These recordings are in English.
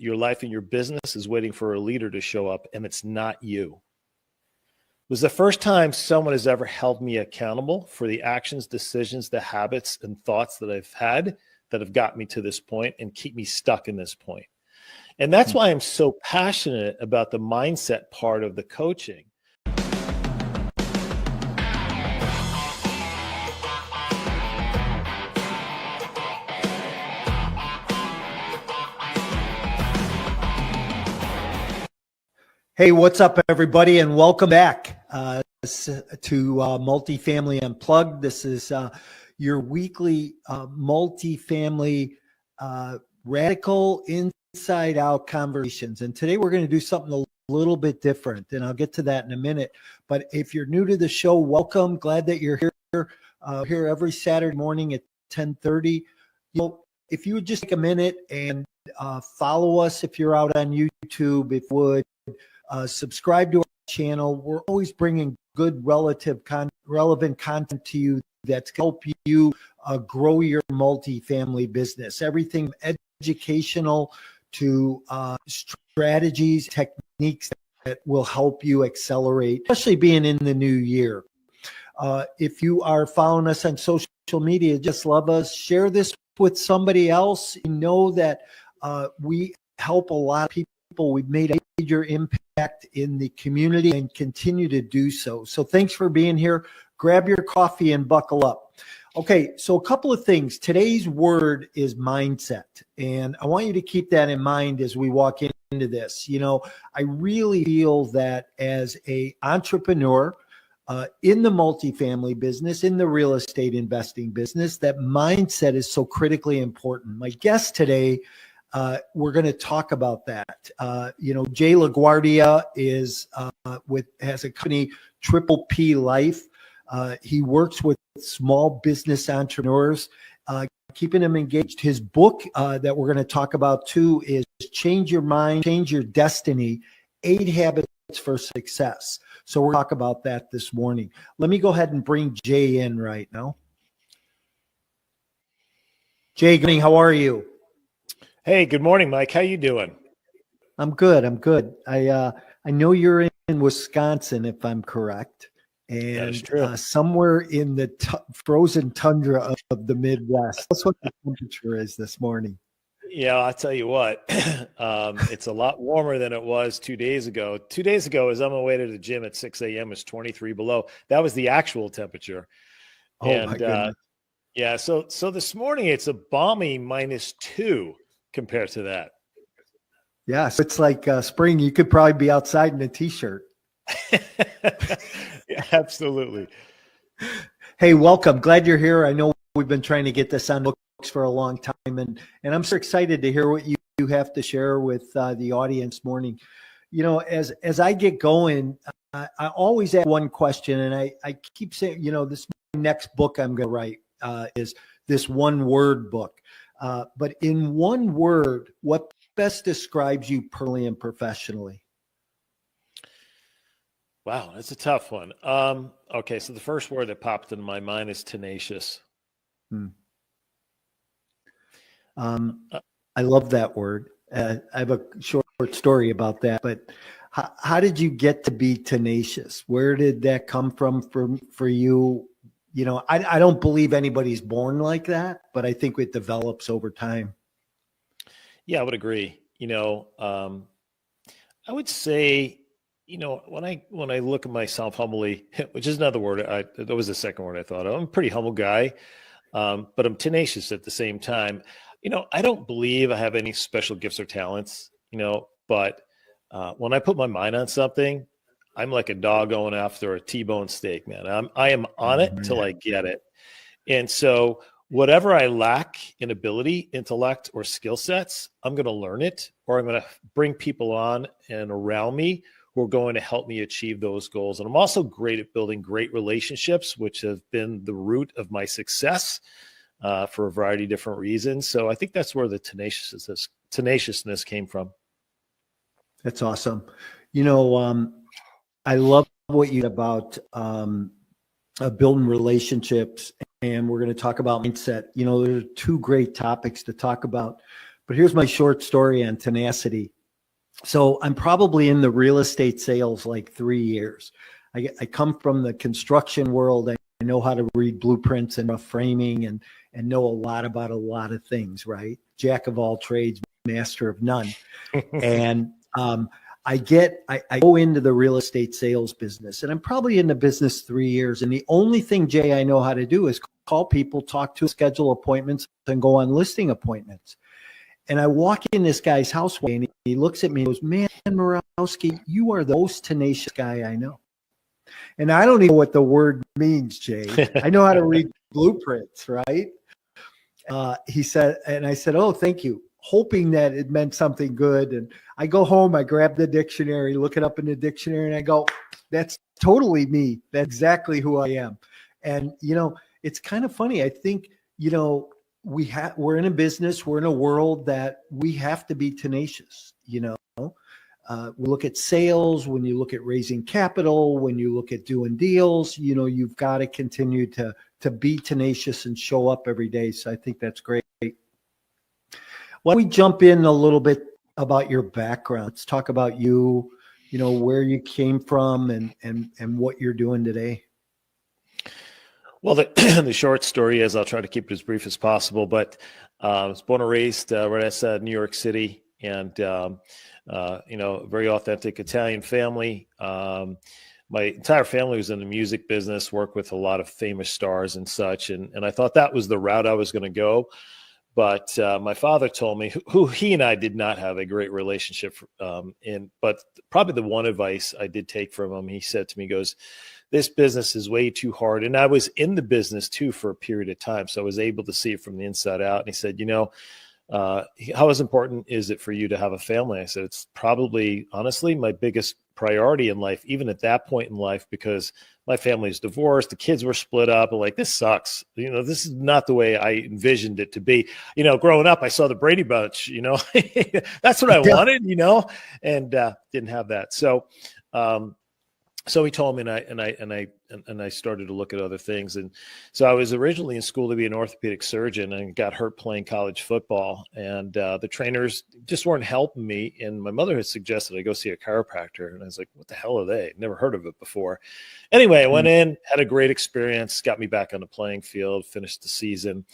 your life and your business is waiting for a leader to show up, and it's not you. It was the first time someone has ever held me accountable for the actions, decisions, the habits, and thoughts that I've had that have got me to this point and keep me stuck in this point. And that's why I'm so passionate about the mindset part of the coaching. Hey, what's up, everybody, and welcome back to Multifamily Unplugged. This is your weekly multifamily radical inside-out conversations. And today we're going to do something a little bit different, and I'll get to that in a minute. But if you're new to the show, welcome. Glad that you're here. Here every Saturday morning at 10:30. If you would just take a minute and follow us if you're out on YouTube, if you would. Subscribe to our channel. We're always bringing good relevant content to you that's help you grow your multifamily business. Everything educational to strategies, techniques that will help you accelerate, especially being in the new year. If you are following us on social media, just love us. Share this with somebody else. You know that we help a lot of people. We've made a major impact in the community and continue to do so. So thanks for being here. Grab your coffee and buckle up. Okay, so a couple of things. Today's word is mindset. And I want you to keep that in mind as we walk into this. You know, I really feel that as an entrepreneur in the multifamily business, in the real estate investing business, that mindset is so critically important. My guest today, we're going to talk about that. Jay LaGuardia has a company, Triple P Life. He works with small business entrepreneurs, keeping them engaged. His book that we're going to talk about too is Change Your Mind, Change Your Destiny, 8 Habits for Success. So we'll talk about that this morning. Let me go ahead and bring Jay in right now. Jay, good morning. How are you? Hey, good morning, Mike. How you doing? I'm good. I know you're in Wisconsin, if I'm correct, and somewhere in the frozen tundra of the Midwest. That's what the temperature is this morning. Yeah, I'll tell you what. It's a lot warmer than it was 2 days ago. 2 days ago, as I'm on my way to the gym at 6 a.m., it's 23 below. That was the actual temperature. Oh, my goodness. Yeah, so this morning it's a balmy -2. Compared to that. Yeah, so it's like spring. You could probably be outside in a t-shirt. Yeah, absolutely. Hey, welcome. Glad you're here. I know we've been trying to get this on books for a long time, and I'm so excited to hear what you have to share with the audience morning. You know, as I get going, I always ask one question, and I keep saying, this next book I'm going to write is this one word book. But in one word, what best describes you personally and professionally? Wow, that's a tough one. Okay, so the first word that popped into my mind is tenacious. I love that word. I have a short story about that, but how did you get to be tenacious? Where did that come from for you? I don't believe anybody's born like that, but I think it develops over time. Yeah, I would agree. I would say, when I look at myself humbly, which is another word, that was the second word I thought of. I'm a pretty humble guy, but I'm tenacious at the same time. I don't believe I have any special gifts or talents, but when I put my mind on something, I'm like a dog going after a T-bone steak, man. I am on it till I get it. And so whatever I lack in ability, intellect, or skill sets, I'm going to learn it, or I'm going to bring people on and around me who are going to help me achieve those goals. And I'm also great at building great relationships, which have been the root of my success for a variety of different reasons. So I think that's where the tenaciousness came from. That's awesome. I love what you said about building relationships, and we're going to talk about mindset. There are two great topics to talk about. But here's my short story on tenacity. So I'm probably in the real estate sales like 3 years. I come from the construction world. I know how to read blueprints and rough framing and know a lot about a lot of things, right? Jack of all trades, master of none. And I go into the real estate sales business, and I'm probably in the business 3 years. And the only thing, Jay, I know how to do is call people, talk to, schedule appointments, and go on listing appointments. And I walk in this guy's house one day, and he looks at me and goes, "Man, Morawski, you are the most tenacious guy I know." And I don't even know what the word means, Jay. I know how to read blueprints, right? He said, and I said, "Oh, thank you," hoping that it meant something good. And I go home, I grab the dictionary, look it up in the dictionary, and I go, "That's totally me. That's exactly who I am." And, it's kind of funny. I think, we're in a business, we're in a world that we have to be tenacious. We look at sales, when you look at raising capital, when you look at doing deals, you've got to continue to be tenacious and show up every day. So I think that's great. Why don't we jump in a little bit about your background? Let's talk about you, where you came from and what you're doing today. Well, the short story is, I'll try to keep it as brief as possible, but I was born and raised right outside New York City, and very authentic Italian family. My entire family was in the music business, worked with a lot of famous stars and such, and I thought that was the route I was going to go. But my father told me, who he and I did not have a great relationship, but probably the one advice I did take from him, he said to me, he goes, "This business is way too hard." And I was in the business too for a period of time, so I was able to see it from the inside out. And he said, "How important is it for you to have a family?" I said, "It's probably, honestly, my biggest priority in life, even at that point in life, because my family is divorced, the kids were split up. I'm like, this sucks. This is not the way I envisioned it to be. Growing up, I saw the Brady Bunch. That's what I wanted. And didn't have that. So he told me, and I started to look at other things. And so I was originally in school to be an orthopedic surgeon, and got hurt playing college football. And the trainers just weren't helping me. And my mother had suggested I go see a chiropractor. And I was like, what the hell are they? Never heard of it before. Anyway, I went in, had a great experience, got me back on the playing field, finished the season.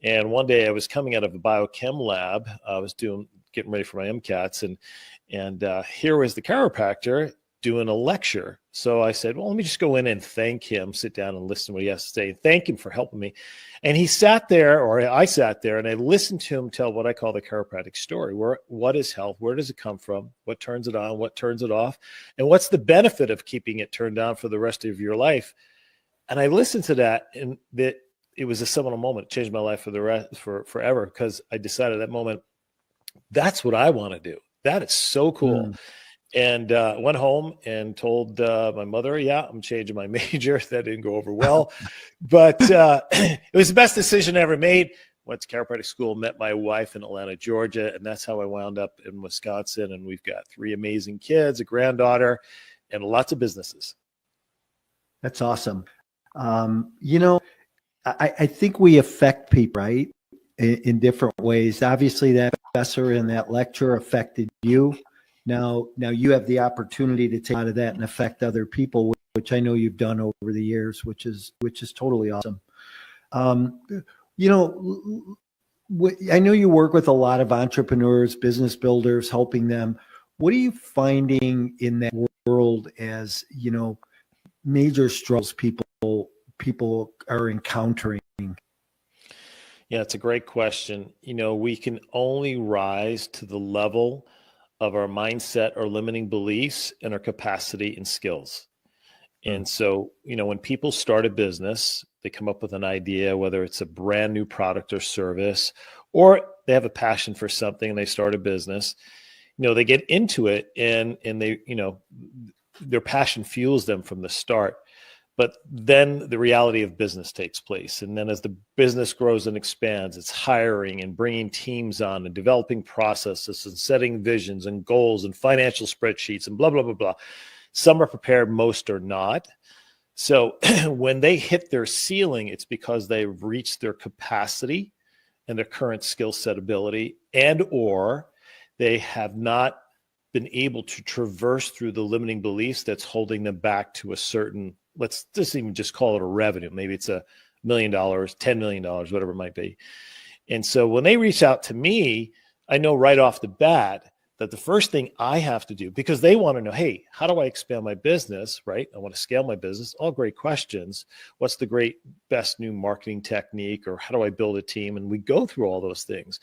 And one day I was coming out of a biochem lab. I was getting ready for my MCATs. And here was the chiropractor doing a lecture. So I said, well, let me just go in and thank him, sit down and listen to what he has to say, and thank him for helping me. And he sat there, or I sat there, and I listened to him tell what I call the chiropractic story. What is health? Where does it come from? What turns it on? What turns it off? And what's the benefit of keeping it turned on for the rest of your life? And I listened to that, and it was a seminal moment. It changed my life for forever, because I decided at that moment, that's what I want to do. That is so cool. And went home and told my mother, yeah, I'm changing my major. That didn't go over well, but it was the best decision I ever made. Went to chiropractic school, met my wife in Atlanta, Georgia, and that's how I wound up in Wisconsin. And we've got 3 amazing kids, a granddaughter, and lots of businesses. That's awesome. I think we affect people, right, in different ways. Obviously, that professor in that lecture affected you. Now you have the opportunity to take out of that and affect other people, which I know you've done over the years, which is totally awesome. I know you work with a lot of entrepreneurs, business builders, helping them. What are you finding in that world as, major struggles people are encountering? Yeah, it's a great question. We can only rise to the level of our mindset, our limiting beliefs, and our capacity and skills. And so, when people start a business, they come up with an idea, whether it's a brand new product or service, or they have a passion for something and they start a business, they get into it and they, their passion fuels them from the start. But then the reality of business takes place. And then as the business grows and expands, it's hiring and bringing teams on and developing processes and setting visions and goals and financial spreadsheets and blah, blah, blah, blah. Some are prepared, most are not. So when they hit their ceiling, it's because they've reached their capacity and their current skill set ability, and or they have not been able to traverse through the limiting beliefs that's holding them back to a certain, let's just even just call it a revenue. Maybe it's $1 million, $10 million, whatever it might be. And so when they reach out to me, I know right off the bat that the first thing I have to do, because they want to know, hey, how do I expand my business, right? I want to scale my business. All great questions. What's the best new marketing technique, or how do I build a team? And we go through all those things.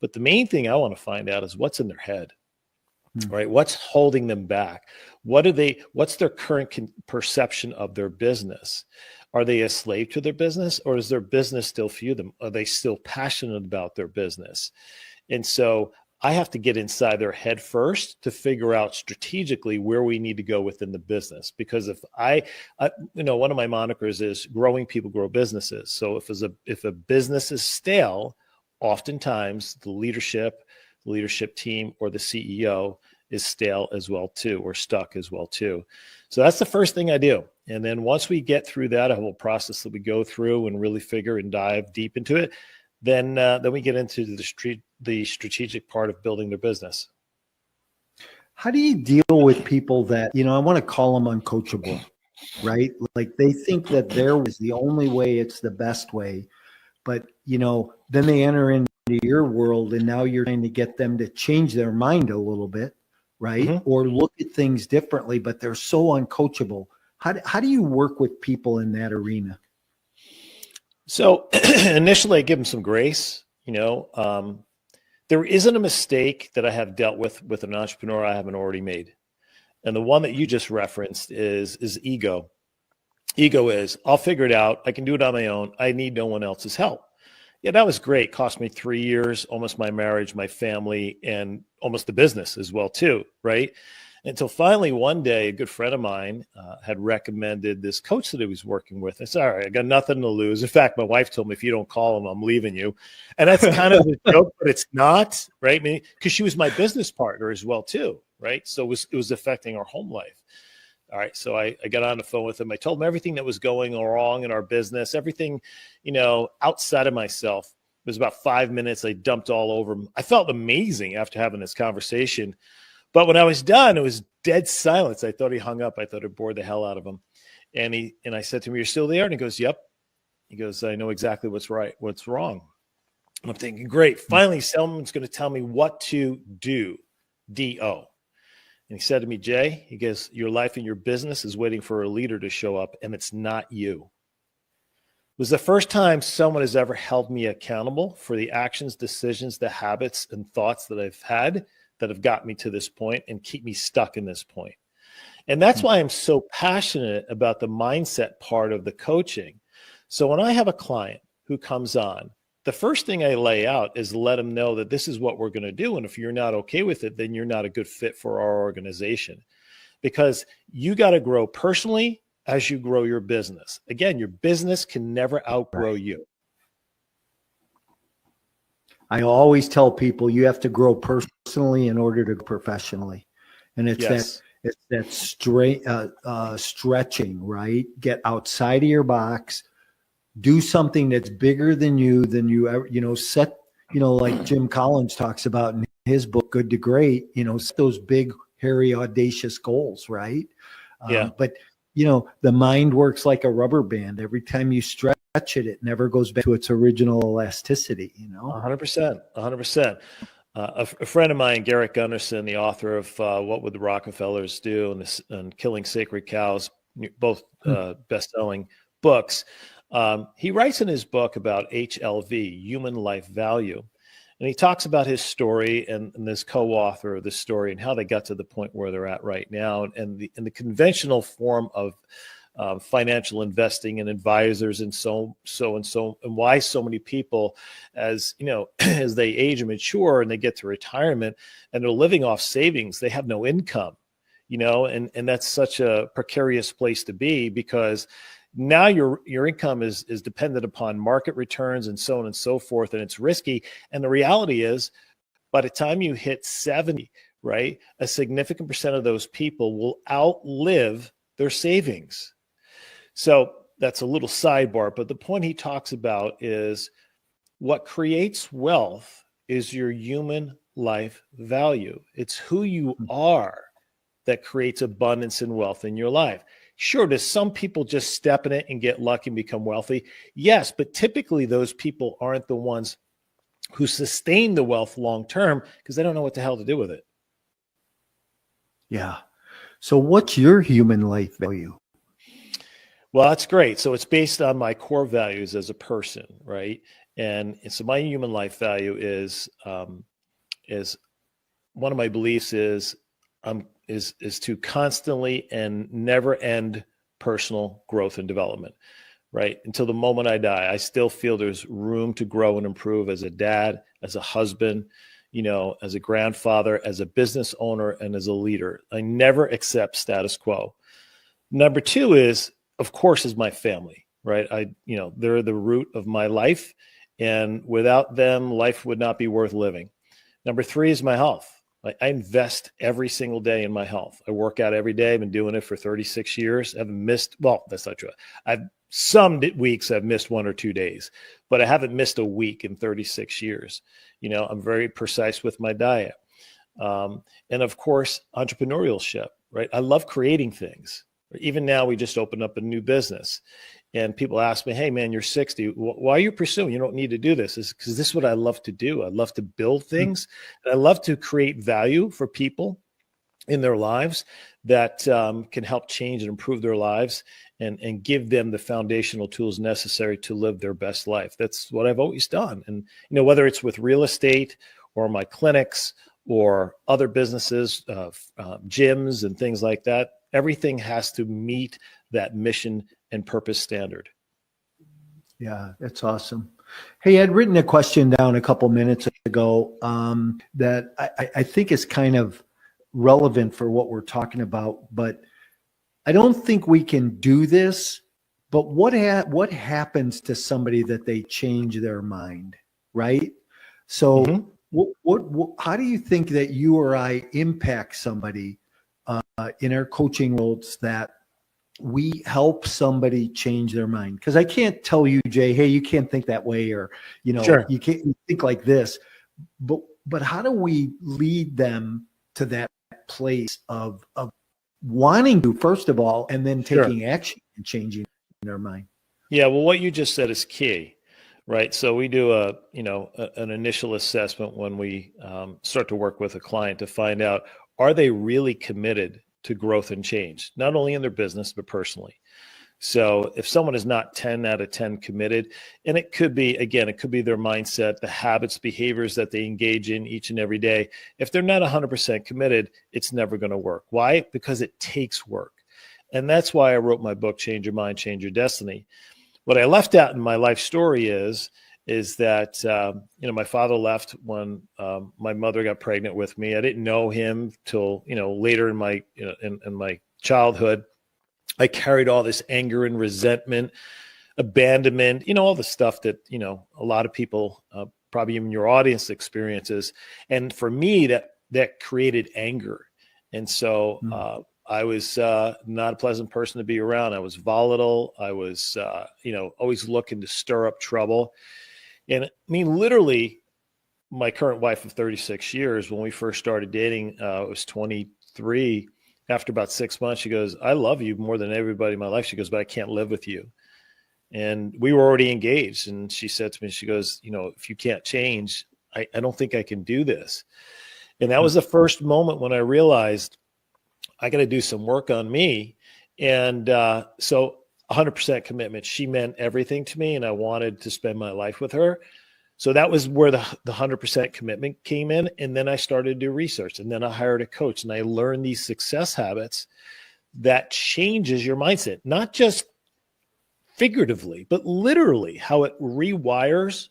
But the main thing I want to find out is what's in their head, right? What's holding them back? What's their current perception of their business? Are they a slave to their business, or does their business still fuel them? Are they still passionate about their business? And so I have to get inside their head first to figure out strategically where we need to go within the business. Because if one of my monikers is growing people grow businesses. So if a business is stale, oftentimes the leadership team or the CEO is stale as well too, or stuck as well too. So that's the first thing I do. And then once we get through that, a whole process that we go through and really figure and dive deep into it, then we get into the strategic part of building their business. How do you deal with people that, I want to call them uncoachable, right? Like they think that their way is the only way, it's the best way. But, then they enter into your world and now you're trying to get them to change their mind a little bit, right? Mm-hmm. Or look at things differently, but they're so uncoachable. How do you work with people in that arena? So initially I give them some grace, there isn't a mistake that I have dealt with an entrepreneur I haven't already made. And the one that you just referenced is ego. Ego is, I'll figure it out. I can do it on my own. I need no one else's help. Yeah, that was great. Cost me 3 years, almost my marriage, my family, and almost the business as well too, right? Until finally one day, a good friend of mine had recommended this coach that he was working with. I said, all right, I got nothing to lose. In fact, my wife told me, if you don't call him, I'm leaving you. And that's kind of a joke, but it's not, right? I mean, because she was my business partner as well too, right? So it was affecting our home life. All right, so I got on the phone with him. I told him everything that was going wrong in our business, everything, outside of myself. It was about 5 minutes. I dumped all over him. I felt amazing after having this conversation. But when I was done, it was dead silence. I thought he hung up. I thought it bored the hell out of him. And I said to him, "You're still there?" And he goes, "Yep." He goes, "I know exactly what's wrong." And I'm thinking, great. Finally, someone's going to tell me what to do. D-O. And he said to me, "Jay," he goes, "your life and your business is waiting for a leader to show up, and it's not you." It was the first time someone has ever held me accountable for the actions, decisions, the habits, and thoughts that I've had that have got me to this point and keep me stuck in this point. And that's why I'm so passionate about the mindset part of the coaching. So when I have a client who comes on, the first thing I lay out is let them know that this is what we're going to do. And if you're not okay with it, then you're not a good fit for our organization, because you got to grow personally as you grow your business. Again, your business can never outgrow you. I always tell people you have to grow personally in order to grow professionally. And it's that stretching, right? Get outside of your box, do something that's bigger than you ever, set, like Jim Collins talks about in his book, Good to Great, set those big, hairy, audacious goals, right? Yeah. But, the mind works like a rubber band. Every time you stretch it, it never goes back to its original elasticity, 100%. A friend of mine, Garrett Gunderson, the author of What Would the Rockefellers Do and Killing Sacred Cows, both best-selling books. He writes in his book about HLV, human life value. And he talks about his story and this co-author of this story and how they got to the point where they're at right now, and the conventional form of financial investing and advisors and so and why so many people, as as they age and mature and they get to retirement and they're living off savings, they have no income, and that's such a precarious place to be, because now your income is dependent upon market returns and so on and so forth, and it's risky. And the reality is, by the time you hit 70, right, a significant percent of those people will outlive their savings. So that's a little sidebar, but the point he talks about is what creates wealth is your human life value. It's who you are that creates abundance and wealth in your life. Sure, does some people just step in it and get lucky and become wealthy? Yes, but typically those people aren't the ones who sustain the wealth long term because they don't know what the hell to do with it. Yeah. So what's your human life value? Well, that's great. So it's based on my core values as a person, right? And so my human life value is one of my beliefs is to constantly and never end personal growth and development, right? Until the moment I die, I still feel there's room to grow and improve as a dad, as a husband, as a grandfather, as a business owner, and as a leader. I never accept status quo. Number two is, of course, is my family, right? They're the root of my life, and without them, life would not be worth living. Number three is my health. I invest every single day in my health. I work out every day. I've been doing it for 36 years. I haven't missed, well, that's not true. Some weeks I've missed 1 or 2 days, but I haven't missed a week in 36 years. I'm very precise with my diet. And of course, entrepreneurship, right? I love creating things. Even now, we just opened up a new business. And people ask me, hey, man, you're 60. Why are you pursuing? You don't need to do this. It's because this is what I love to do. I love to build things. I love to create value for people in their lives that can help change and improve their lives and give them the foundational tools necessary to live their best life. That's what I've always done. And, whether it's with real estate or my clinics or other businesses, gyms and things like that, everything has to meet that mission and purpose standard. Yeah, that's awesome. Hey, I'd written a question down a couple minutes ago that I think is kind of relevant for what we're talking about, but I don't think we can do this. But what happens to somebody that they change their mind, right? So, how do you think that you or I impact somebody in our coaching roles that we help somebody change their mind? Because I can't tell you, Jay, hey, you can't think that way, or Sure. you can't think like this. But how do we lead them to that place of wanting to, first of all, and then taking action and changing their mind? Yeah, well, what you just said is key, right? So we do an initial assessment when we start to work with a client to find out, are they really committed to growth and change, not only in their business, but personally? So if someone is not 10 out of 10 committed, and it could be their mindset, the habits, behaviors that they engage in each and every day. If they're not 100% committed, it's never going to work. Why? Because it takes work. And that's why I wrote my book, Change Your Mind, Change Your Destiny. What I left out in my life story is that, my father left when my mother got pregnant with me. I didn't know him till, later in my, in my childhood. I carried all this anger and resentment, abandonment, all the stuff that, a lot of people, probably even your audience experiences. And for me, that created anger. And so I was not a pleasant person to be around. I was volatile. I was, always looking to stir up trouble. And I mean, literally, my current wife of 36 years, when we first started dating, I was 23. After about 6 months, she goes, I love you more than everybody in my life. She goes, but I can't live with you. And we were already engaged. And she said to me, she goes, if you can't change, I don't think I can do this. And that was the first moment when I realized I got to do some work on me. And so 100% commitment. She meant everything to me, and I wanted to spend my life with her. So that was where the 100% commitment came in. And then I started to do research, and then I hired a coach, and I learned these success habits that changes your mindset, not just figuratively, but literally how it rewires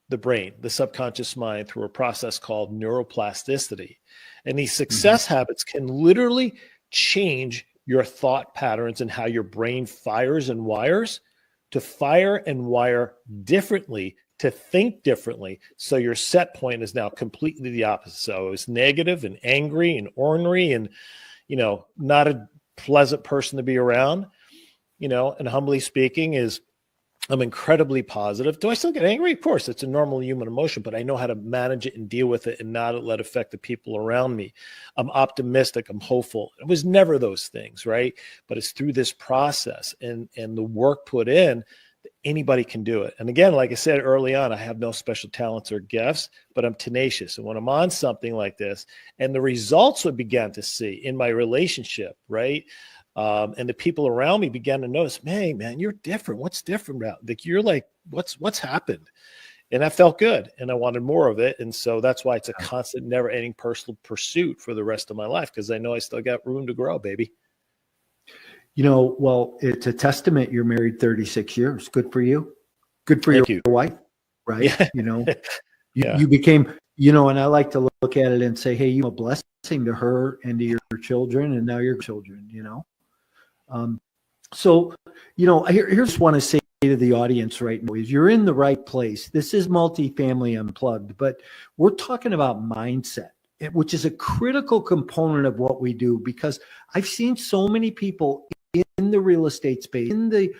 the brain, the subconscious mind, through a process called neuroplasticity. And these success habits can literally change your thought patterns and how your brain fires and wires to fire and wire differently, to think differently. So your set point is now completely the opposite. So it's negative and angry and ornery and, not a pleasant person to be around, and humbly speaking is I'm incredibly positive. Do I still get angry? Of course, it's a normal human emotion, but I know how to manage it and deal with it and not let it affect the people around me. I'm optimistic. I'm hopeful. It was never those things, right? But it's through this process and the work put in, anybody can do it. And again, like I said early on, I have no special talents or gifts, but I'm tenacious. And when I'm on something like this, and the results I began to see in my relationship, right? And the people around me began to notice, man, you're different. What's different about? Like, you're like, what's happened? And I felt good, and I wanted more of it. And so that's why it's a constant, never-ending personal pursuit for the rest of my life, because I know I still got room to grow, baby. Well, it's a testament. You're married 36 years. Good for you. Good for your wife, right? Yeah. You became, and I like to look at it and say, hey, you're a blessing to her and to your children, and now your children, So, here's what I say to the audience right now is you're in the right place. This is Multifamily Unplugged, but we're talking about mindset, which is a critical component of what we do, because I've seen so many people in the real estate space, in the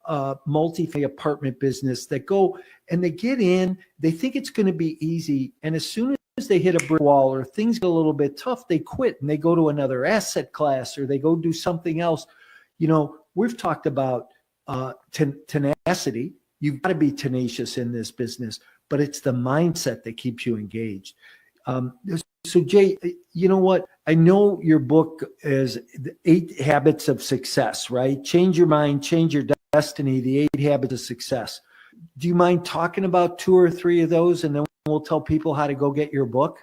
multifamily apartment business, that go and they get in, they think it's going to be easy. And as soon as they hit a brick wall or things get a little bit tough, they quit and they go to another asset class or they go do something else. We've talked about tenacity. You've got to be tenacious in this business, but it's the mindset that keeps you engaged. So Jay, you know what? I know your book is the 8 Habits of Success, right? Change your mind, change your destiny, the 8 Habits of Success. Do you mind talking about 2 or 3 of those, and then we'll tell people how to go get your book?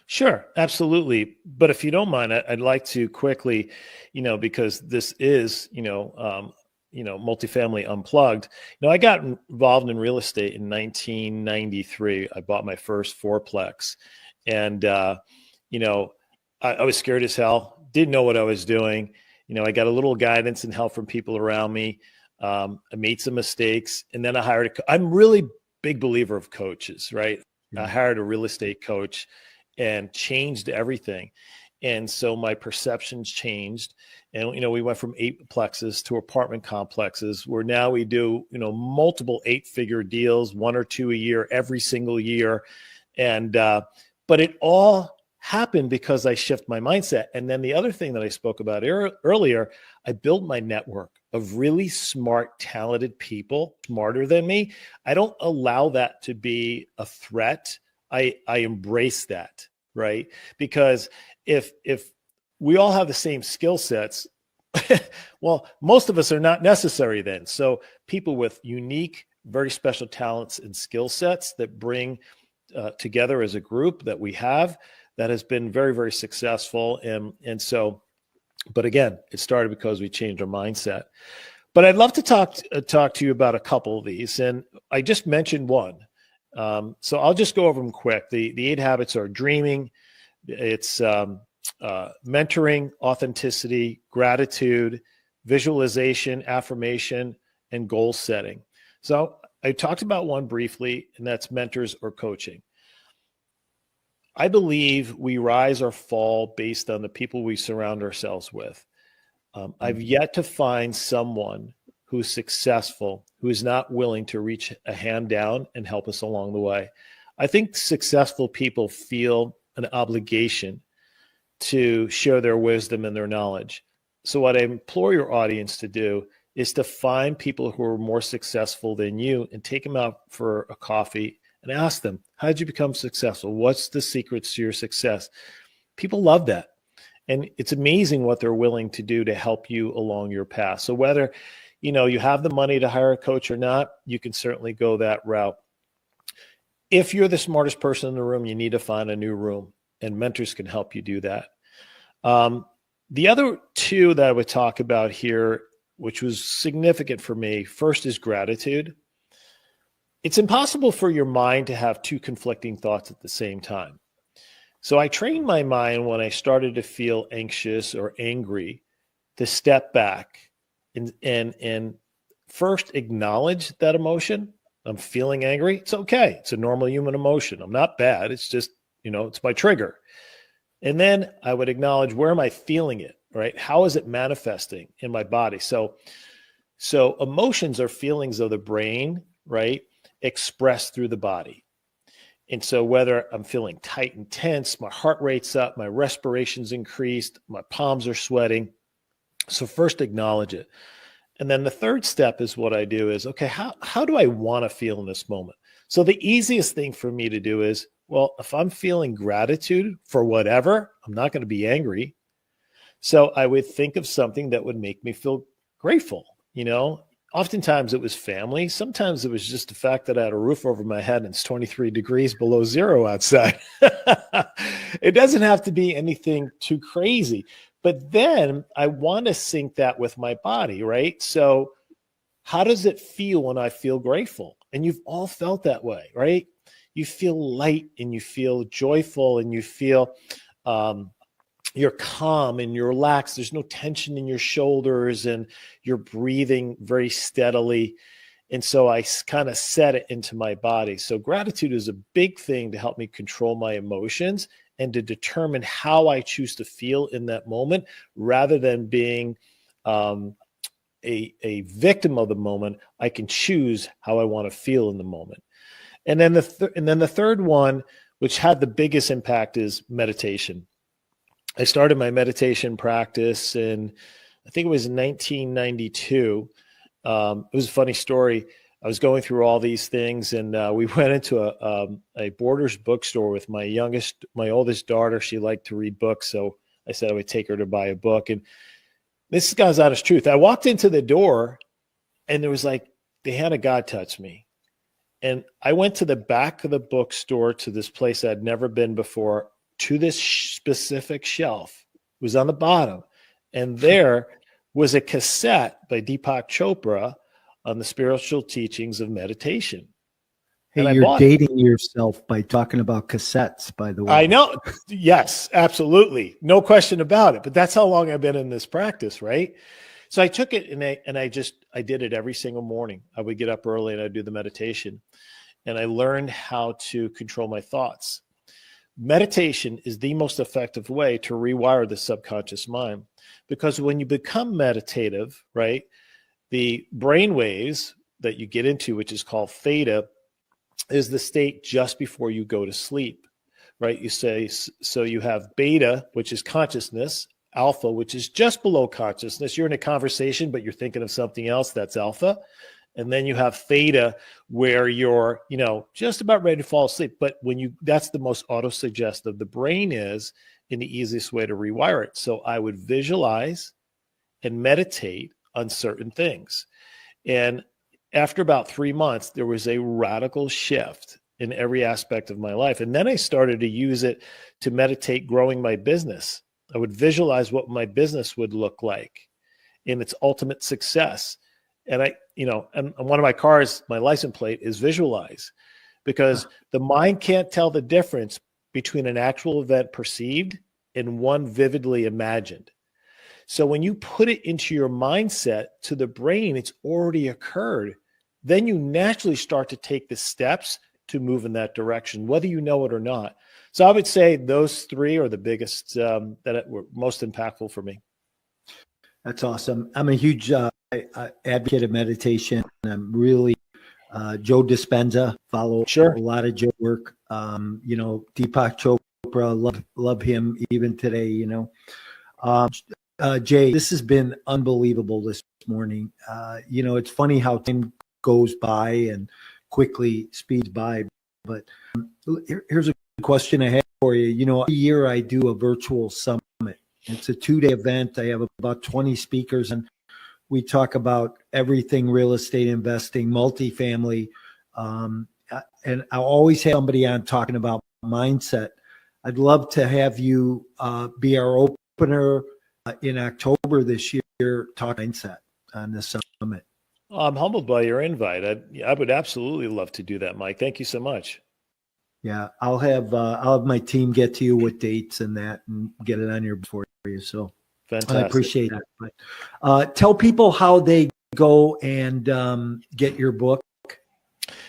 Sure, absolutely. But if you don't mind, I'd like to quickly, because this is, Multifamily Unplugged. I got involved in real estate in 1993. I bought my first fourplex, and I was scared as hell. Didn't know what I was doing. I got a little guidance and help from people around me. I made some mistakes, and then I hired. I'm really big believer of coaches, right? I hired a real estate coach and changed everything. And so my perceptions changed. And, we went from 8 plexes to apartment complexes, where now we do, multiple 8-figure deals, 1 or 2 a year, every single year. And, but it all happened because I shift my mindset. And then the other thing that I spoke about earlier, I built my network of really smart, talented people, smarter than me. I don't allow that to be a threat. I embrace that, right? Because if we all have the same skill sets, well, most of us are not necessary then. So people with unique, very special talents and skill sets that bring together as a group that we have, that has been very, very successful. And so, but again, it started because we changed our mindset. But I'd love to talk to you about a couple of these. And I just mentioned one. So I'll just go over them quick. The 8 habits are dreaming, it's mentoring, authenticity, gratitude, visualization, affirmation, and goal setting. So I talked about one briefly, and that's mentors or coaching. I believe we rise or fall based on the people we surround ourselves with. I've yet to find someone who's successful, who is not willing to reach a hand down and help us along the way. I think successful people feel an obligation to share their wisdom and their knowledge. So what I implore your audience to do is to find people who are more successful than you and take them out for a coffee and ask them, how did you become successful? What's the secrets to your success? People love that. And it's amazing what they're willing to do to help you along your path. So whether you have the money to hire a coach or not, you can certainly go that route. If you're the smartest person in the room, you need to find a new room, and mentors can help you do that. The other 2 that I would talk about here, which was significant for me, first is gratitude. It's impossible for your mind to have 2 conflicting thoughts at the same time. So I trained my mind when I started to feel anxious or angry to step back and first acknowledge that emotion. I'm feeling angry. It's okay. It's a normal human emotion. I'm not bad. It's just, it's my trigger. And then I would acknowledge, where am I feeling it, right? How is it manifesting in my body? So So emotions are feelings of the brain, right? Expressed through the body. And so whether I'm feeling tight and tense, my heart rate's up, my respiration's increased, my palms are sweating. So first acknowledge it. And then the third step is what I do is, okay, how do I want to feel in this moment? So the easiest thing for me to do is, well, if I'm feeling gratitude for whatever, I'm not going to be angry. So I would think of something that would make me feel grateful. Oftentimes it was family. Sometimes it was just the fact that I had a roof over my head and it's 23 degrees below zero outside. It doesn't have to be anything too crazy. But then I want to sync that with my body, right? So how does it feel when I feel grateful? And you've all felt that way, right? You feel light and you feel joyful and you feel you're calm and you're relaxed. There's no tension in your shoulders and you're breathing very steadily. And so I kind of set it into my body. So gratitude is a big thing to help me control my emotions and to determine how I choose to feel in that moment rather than being a victim of the moment. I can choose how I want to feel in the moment. And then the third one, which had the biggest impact, is meditation. I started my meditation practice in, I think it was 1992. It was a funny story. I was going through all these things, and we went into a Borders bookstore with my oldest daughter. She liked to read books, so I said I would take her to buy a book. And this is God's honest truth. I walked into the door, and there was like the hand of God touched me. And I went to the back of the bookstore to this place I'd never been before, to this specific shelf. It was on the bottom. And there was a cassette by Deepak Chopra on the spiritual teachings of meditation. Hey, you're dating yourself by talking about cassettes, by the way. I know. Yes, absolutely. No question about it. But that's how long I've been in this practice, right? So I took it and I did it every single morning. I would get up early and I'd do the meditation. And I learned how to control my thoughts. Meditation is the most effective way to rewire the subconscious mind, because when you become meditative, right, the brain waves that you get into, which is called theta, is the state just before you go to sleep, right? You say, so you have beta, which is consciousness, alpha, which is just below consciousness. You're in a conversation, but you're thinking of something else. That's alpha. And then you have theta, where you're, just about ready to fall asleep. But that's the most auto-suggestive the brain is, and the easiest way to rewire it. So I would visualize and meditate on certain things. And after about 3 months, there was a radical shift in every aspect of my life. And then I started to use it to meditate growing my business. I would visualize what my business would look like in its ultimate success. And and one of my cars, my license plate is visualize, because the mind can't tell the difference between an actual event perceived and one vividly imagined. So when you put it into your mindset, to the brain, it's already occurred. Then you naturally start to take the steps to move in that direction, whether you know it or not. So I would say those three are the biggest that were most impactful for me. That's awesome. I'm a huge advocate of meditation. I'm really Joe Dispenza, follow a lot of Joe work. Deepak Chopra, love him even today. Jay, this has been unbelievable this morning. It's funny how time goes by and quickly speeds by. But here's a question I have for you. Every year I do a virtual summit. It's a 2-day event. I have about 20 speakers, and we talk about everything real estate investing, multifamily. And I'll always have somebody on talking about mindset. I'd love to have you be our opener in October this year, talk mindset on the summit. I'm humbled by your invite. I would absolutely love to do that, Mike. Thank you so much. Yeah, I'll have my team get to you with dates and that, and get it on your for you. So fantastic. I appreciate that. But tell people how they go and get your book.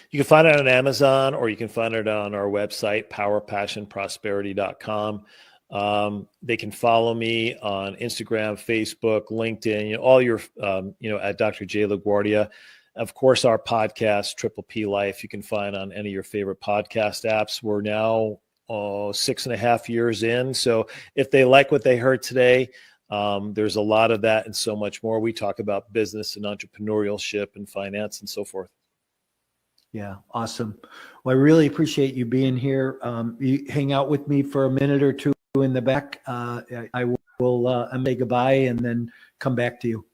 You can find it on Amazon, or you can find it on our website, powerpassionprosperity.com. They can follow me on Instagram, Facebook, LinkedIn, all your, at Dr. J. LaGuardia. Of course, our podcast, Triple P Life, you can find on any of your favorite podcast apps. We're now 6.5 years in. So if they like what they heard today, there's a lot of that and so much more. We talk about business and entrepreneurship and finance and so forth. Yeah, awesome. Well, I really appreciate you being here. You hang out with me for a minute or two in the back. I will say goodbye and then come back to you.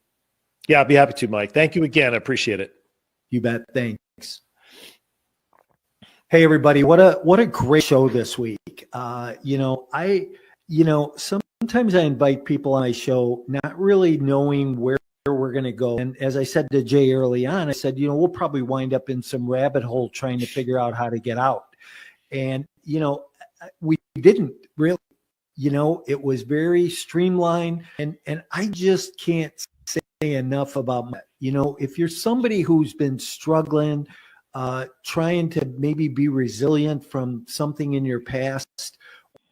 Yeah, I'd be happy to, Mike. Thank you again. I appreciate it. You bet. Thanks. Hey, everybody. What a great show this week. Sometimes I invite people on my show not really knowing where we're going to go. And as I said to Jay early on, I said, we'll probably wind up in some rabbit hole trying to figure out how to get out. And, we didn't really, it was very streamlined. And I just can't say enough about, if you're somebody who's been struggling, trying to maybe be resilient from something in your past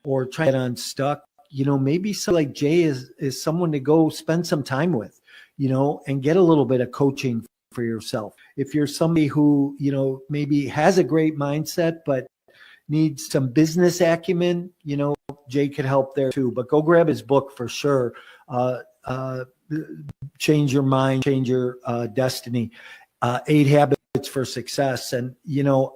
or try to get unstuck, maybe somebody like Jay is someone to go spend some time with, and get a little bit of coaching for yourself. If you're somebody who, maybe has a great mindset, but needs some business acumen, Jay could help there too. But go grab his book for sure. Change Your Mind, Change Your Destiny. 8 Habits for Success. And,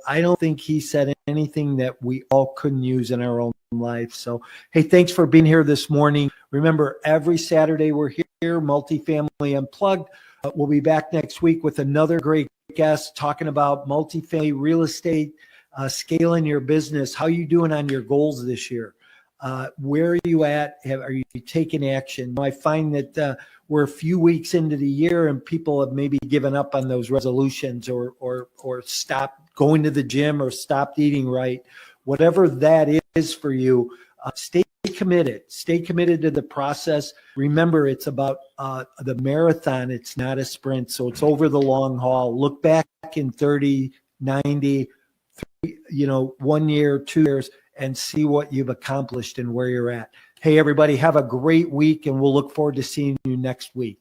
I don't think he said anything that we all couldn't use in our own life. So, hey, thanks for being here this morning. Remember, every Saturday we're here, Multifamily Unplugged. We'll be back next week with another great guest talking about multifamily real estate, scaling your business. How you doing on your goals this year? Where are you at? Are you taking action? I find that we're a few weeks into the year and people have maybe given up on those resolutions or stopped going to the gym or stopped eating right. Whatever that is for you, stay committed. Stay committed to the process. Remember, it's about the marathon. It's not a sprint. So it's over the long haul. Look back in 30, 90, 1 year, 2 years, and see what you've accomplished and where you're at. Hey, everybody, have a great week, and we'll look forward to seeing you next week.